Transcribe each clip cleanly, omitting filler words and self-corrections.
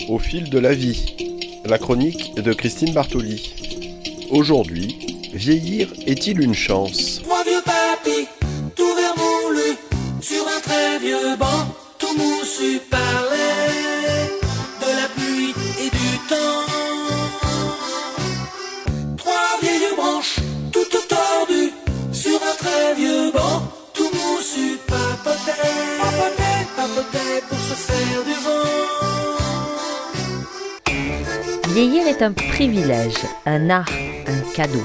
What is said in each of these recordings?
au fil de la vie, la chronique de Christine Bartoli. Aujourd'hui, vieillir est-il une chance ? Trois vieux papis, tout vermoulu, sur un très vieux banc, tout moussu parlait de la pluie et du temps. Trois vieilles branches, toutes tordues, sur un très vieux banc, tout moussu papotait, papotait, papotait pour se faire du vent. Vieillir est un privilège, un art, un cadeau.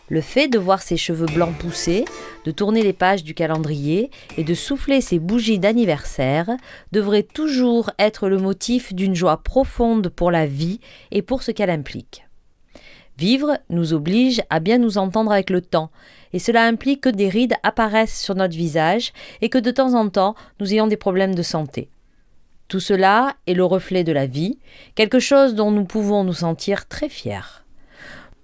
Le fait de voir ses cheveux blancs pousser, de tourner les pages du calendrier et de souffler ses bougies d'anniversaire devrait toujours être le motif d'une joie profonde pour la vie et pour ce qu'elle implique. Vivre nous oblige à bien nous entendre avec le temps, et cela implique que des rides apparaissent sur notre visage et que de temps en temps nous ayons des problèmes de santé. Tout cela est le reflet de la vie, quelque chose dont nous pouvons nous sentir très fiers.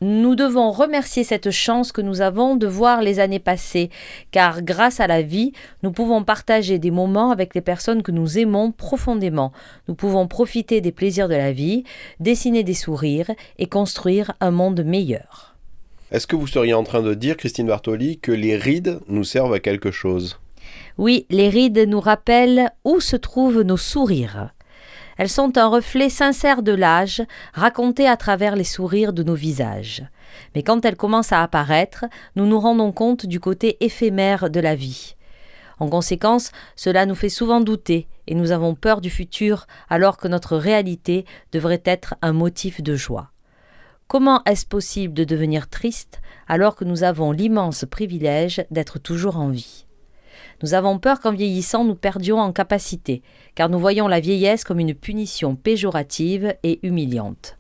Nous devons remercier cette chance que nous avons de voir les années passer, car grâce à la vie, nous pouvons partager des moments avec les personnes que nous aimons profondément. Nous pouvons profiter des plaisirs de la vie, dessiner des sourires et construire un monde meilleur. Est-ce que vous seriez en train de dire, Christine Bartoli, que les rides nous servent à quelque chose ? Oui, les rides nous rappellent où se trouvent nos sourires. Elles sont un reflet sincère de l'âge, raconté à travers les sourires de nos visages. Mais quand elles commencent à apparaître, nous nous rendons compte du côté éphémère de la vie. En conséquence, cela nous fait souvent douter et nous avons peur du futur alors que notre réalité devrait être un motif de joie. Comment est-ce possible de devenir triste alors que nous avons l'immense privilège d'être toujours en vie ? Nous avons peur qu'en vieillissant, nous perdions en capacité, car nous voyons la vieillesse comme une punition péjorative et humiliante.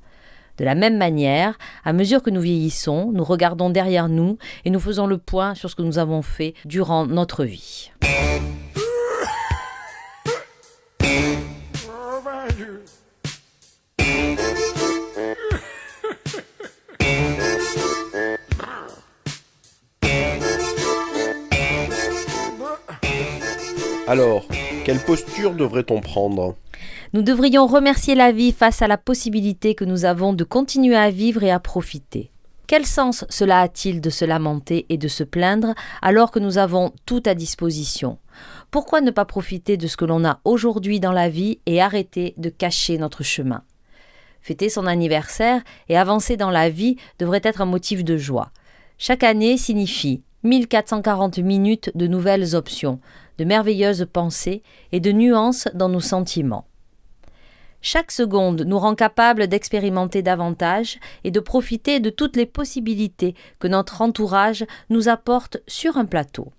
De la même manière, à mesure que nous vieillissons, nous regardons derrière nous et nous faisons le point sur ce que nous avons fait durant notre vie. Alors, quelle posture devrait-on prendre ? Nous devrions remercier la vie face à la possibilité que nous avons de continuer à vivre et à profiter. Quel sens cela a-t-il de se lamenter et de se plaindre alors que nous avons tout à disposition ? Pourquoi ne pas profiter de ce que l'on a aujourd'hui dans la vie et arrêter de cacher notre chemin ? Fêter son anniversaire et avancer dans la vie devrait être un motif de joie. Chaque année signifie 1440 minutes de nouvelles options, de merveilleuses pensées et de nuances dans nos sentiments. Chaque seconde nous rend capables d'expérimenter davantage et de profiter de toutes les possibilités que notre entourage nous apporte sur un plateau.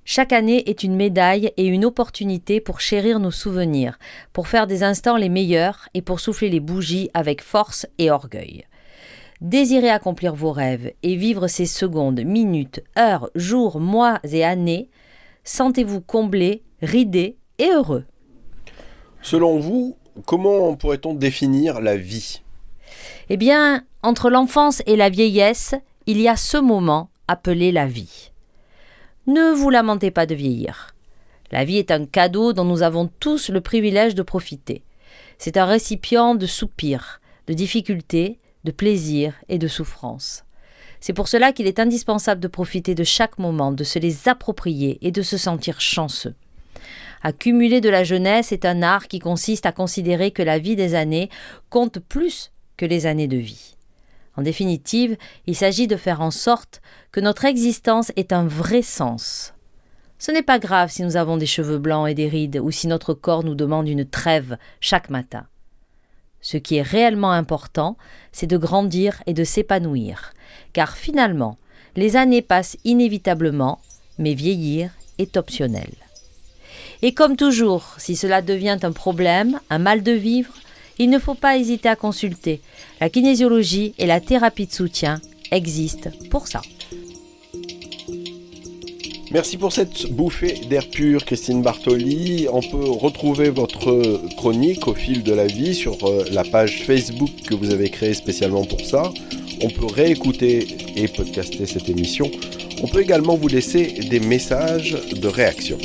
Chaque année est une médaille et une opportunité pour chérir nos souvenirs, pour faire des instants les meilleurs et pour souffler les bougies avec force et orgueil. Désirez accomplir vos rêves et vivre ces secondes, minutes, heures, jours, mois et années. Sentez-vous comblé, ridé et heureux. Selon vous, comment pourrait-on définir la vie ? Eh bien, entre l'enfance et la vieillesse, il y a ce moment appelé la vie. Ne vous lamentez pas de vieillir. La vie est un cadeau dont nous avons tous le privilège de profiter. C'est un récipient de soupirs, de difficultés, de plaisirs et de souffrances. C'est pour cela qu'il est indispensable de profiter de chaque moment, de se les approprier et de se sentir chanceux. Accumuler de la jeunesse est un art qui consiste à considérer que la vie des années compte plus que les années de vie. En définitive, il s'agit de faire en sorte que notre existence ait un vrai sens. Ce n'est pas grave si nous avons des cheveux blancs et des rides ou si notre corps nous demande une trêve chaque matin. Ce qui est réellement important, c'est de grandir et de s'épanouir, car finalement, les années passent inévitablement, mais vieillir est optionnel. Et comme toujours, si cela devient un problème, un mal de vivre, il ne faut pas hésiter à consulter. La kinésiologie et la thérapie de soutien existent pour ça. Merci pour cette bouffée d'air pur, Christine Bartoli. On peut retrouver votre chronique au fil de la vie sur la page Facebook que vous avez créée spécialement pour ça. On peut réécouter et podcaster cette émission. On peut également vous laisser des messages de réaction.